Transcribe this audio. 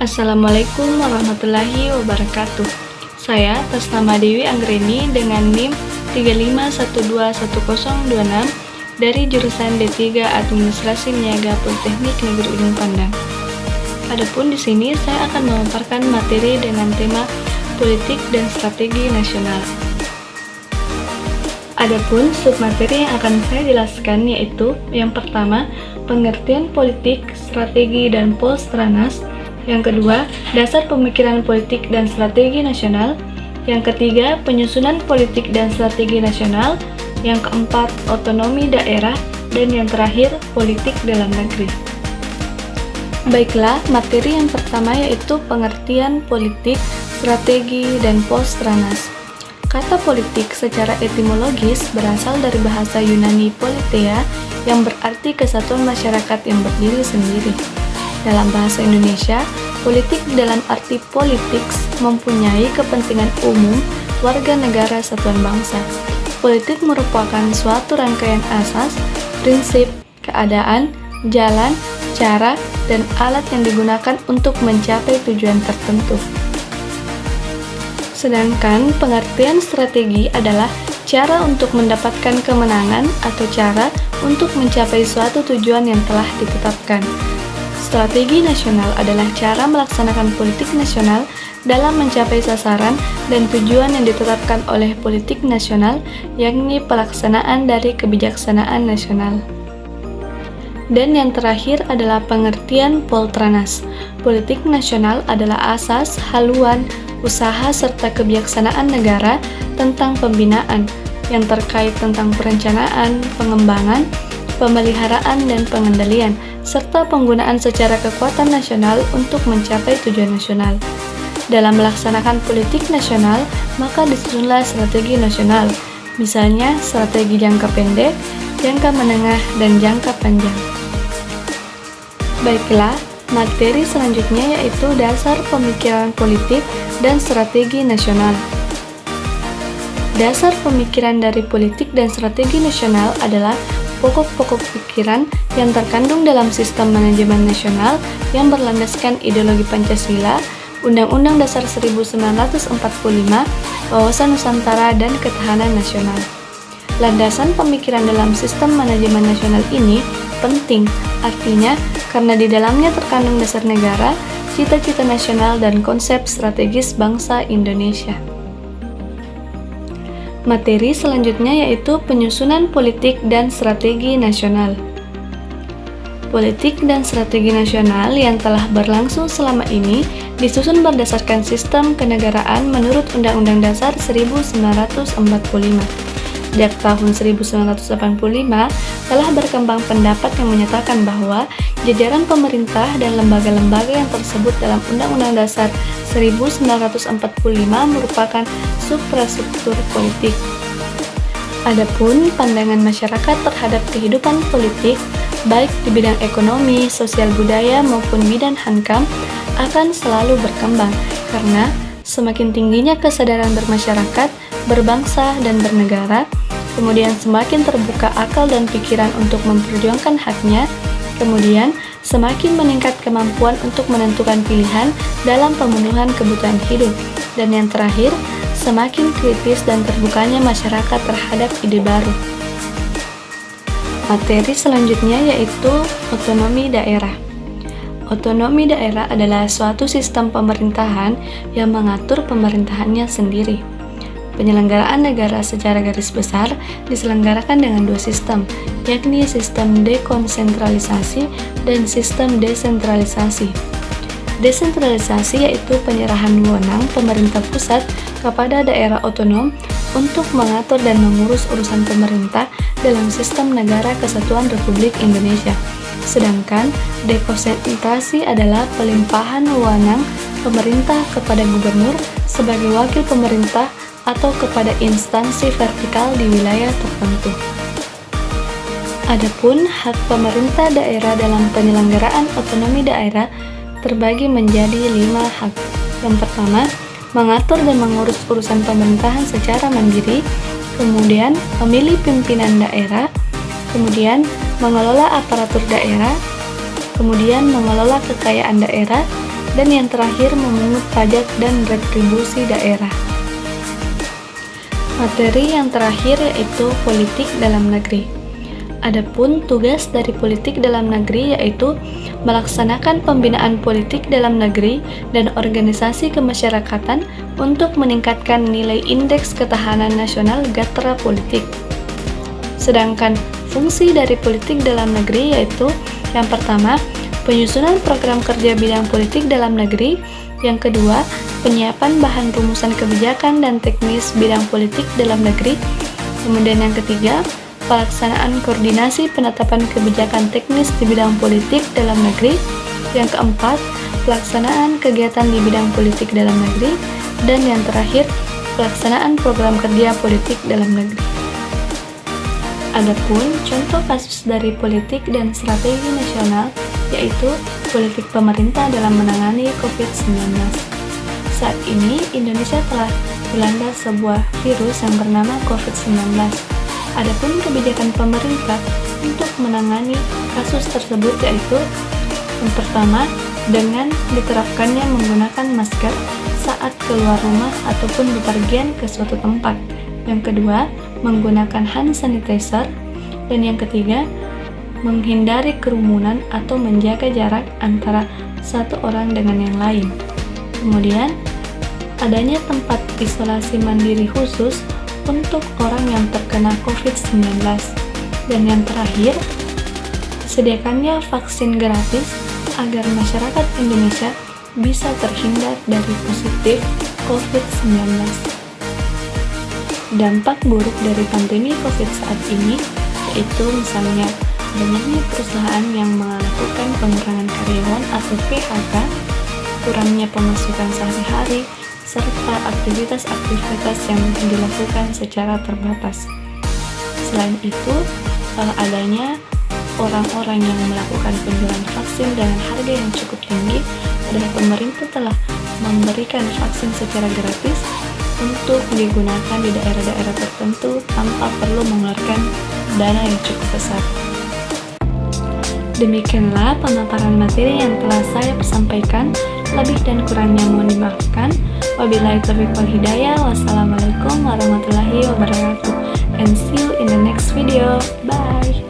Assalamualaikum warahmatullahi wabarakatuh. Saya atas nama Dewi Anggreni dengan NIM 35121026 dari jurusan D3 Administrasi Niaga Politeknik Negeri Ujung Pandang. Adapun di sini saya akan memaparkan materi dengan tema politik dan strategi nasional. Adapun submateri yang akan saya jelaskan yaitu yang pertama, pengertian politik, strategi, dan Polstranas. Yang kedua, dasar pemikiran politik dan strategi nasional. Yang ketiga, penyusunan politik dan strategi nasional. Yang keempat, otonomi daerah. Dan yang terakhir, politik dalam negeri. Baiklah, materi yang pertama yaitu pengertian politik, strategi, dan Polstranas. Kata politik secara etimologis berasal dari bahasa Yunani politeia yang berarti kesatuan masyarakat yang berdiri sendiri. Dalam bahasa Indonesia, politik dalam arti politics mempunyai kepentingan umum warga negara satuan bangsa. Politik merupakan suatu rangkaian asas, prinsip, keadaan, jalan, cara, dan alat yang digunakan untuk mencapai tujuan tertentu. Sedangkan pengertian strategi adalah cara untuk mendapatkan kemenangan atau cara untuk mencapai suatu tujuan yang telah ditetapkan. Strategi nasional adalah cara melaksanakan politik nasional dalam mencapai sasaran dan tujuan yang ditetapkan oleh politik nasional, yakni pelaksanaan dari kebijaksanaan nasional. Dan yang terakhir adalah pengertian Poltranas. Politik nasional adalah asas, haluan, usaha serta kebijaksanaan negara tentang pembinaan yang terkait tentang perencanaan, pengembangan, pemeliharaan, dan pengendalian, serta penggunaan secara kekuatan nasional untuk mencapai tujuan nasional. Dalam melaksanakan politik nasional, maka disusunlah strategi nasional, misalnya strategi jangka pendek, jangka menengah, dan jangka panjang. Baiklah, materi selanjutnya yaitu dasar pemikiran politik dan strategi nasional. Dasar pemikiran dari politik dan strategi nasional adalah pokok-pokok pikiran yang terkandung dalam sistem manajemen nasional yang berlandaskan ideologi Pancasila, Undang-Undang Dasar 1945, wawasan Nusantara, dan ketahanan nasional. Landasan pemikiran dalam sistem manajemen nasional ini penting, artinya karena di dalamnya terkandung dasar negara, cita-cita nasional, dan konsep strategis bangsa Indonesia. Materi selanjutnya yaitu penyusunan politik dan strategi nasional. Politik dan strategi nasional yang telah berlangsung selama ini disusun berdasarkan sistem kenegaraan menurut Undang-Undang Dasar 1945. Sejak tahun 1985 telah berkembang pendapat yang menyatakan bahwa jajaran pemerintah dan lembaga-lembaga yang tersebut dalam Undang-Undang Dasar 1945 merupakan suprastruktur politik. Adapun pandangan masyarakat terhadap kehidupan politik, baik di bidang ekonomi, sosial budaya maupun bidang hankam, akan selalu berkembang karena semakin tingginya kesadaran bermasyarakat, berbangsa, dan bernegara, kemudian semakin terbuka akal dan pikiran untuk memperjuangkan haknya, kemudian semakin meningkat kemampuan untuk menentukan pilihan dalam pemenuhan kebutuhan hidup, dan yang terakhir, semakin kritis dan terbukanya masyarakat terhadap ide baru. Materi selanjutnya yaitu otonomi daerah. Otonomi daerah adalah suatu sistem pemerintahan yang mengatur pemerintahannya sendiri. Penyelenggaraan negara secara garis besar diselenggarakan dengan dua sistem, yakni sistem dekonsentralisasi dan sistem desentralisasi. Desentralisasi yaitu penyerahan wewenang pemerintah pusat kepada daerah otonom untuk mengatur dan mengurus urusan pemerintah dalam sistem negara kesatuan Republik Indonesia. Sedangkan dekonsentrasi adalah pelimpahan wewenang pemerintah kepada gubernur sebagai wakil pemerintah atau kepada instansi vertikal di wilayah tertentu. Adapun hak pemerintah daerah dalam penyelenggaraan otonomi daerah terbagi menjadi 5 hak. Yang pertama, mengatur dan mengurus urusan pemerintahan secara mandiri, kemudian memilih pimpinan daerah, kemudian mengelola aparatur daerah, kemudian mengelola kekayaan daerah, Dan yang terakhir, memungut pajak dan retribusi daerah. Materi yang terakhir yaitu politik dalam negeri. Adapun tugas dari politik dalam negeri yaitu melaksanakan pembinaan politik dalam negeri dan organisasi kemasyarakatan untuk meningkatkan nilai indeks ketahanan nasional Gattara Politik. Sedangkan fungsi dari politik dalam negeri yaitu yang pertama, penyusunan program kerja bidang politik dalam negeri, yang kedua, penyiapan bahan rumusan kebijakan dan teknis bidang politik dalam negeri, kemudian yang ketiga, pelaksanaan koordinasi penetapan kebijakan teknis di bidang politik dalam negeri, yang keempat, pelaksanaan kegiatan di bidang politik dalam negeri, dan yang terakhir, pelaksanaan program kerja politik dalam negeri. Adapun contoh kasus dari politik dan strategi nasional yaitu politik pemerintah dalam menangani COVID-19. Saat ini, Indonesia telah dilanda sebuah virus yang bernama COVID-19. Adapun kebijakan pemerintah untuk menangani kasus tersebut yaitu yang pertama, dengan diterapkannya menggunakan masker saat keluar rumah ataupun bepergian ke suatu tempat. Yang kedua, menggunakan hand sanitizer. Dan yang ketiga, menghindari kerumunan atau menjaga jarak antara satu orang dengan yang lain. Kemudian, adanya tempat isolasi mandiri khusus untuk orang yang terkena COVID-19. Dan yang terakhir, disediakannya vaksin gratis agar masyarakat Indonesia bisa terhindar dari positif COVID-19. Dampak buruk dari pandemi COVID saat ini yaitu misalnya banyaknya perusahaan yang melakukan pengurangan karyawan atau PHK, kurangnya pemasukan sehari-hari, serta aktivitas-aktivitas yang dilakukan secara terbatas. Selain itu, adanya orang-orang yang melakukan penjualan vaksin dengan harga yang cukup tinggi, padahal pemerintah telah memberikan vaksin secara gratis untuk digunakan di daerah-daerah tertentu tanpa perlu mengeluarkan dana yang cukup besar. Demikianlah pemaparan materi yang telah saya sampaikan. Lebih dan kurangnya mohon dimaafkan. Wabillahi taufiq wal hidayah. Wassalamualaikum warahmatullahi wabarakatuh. And see you in the next video. Bye.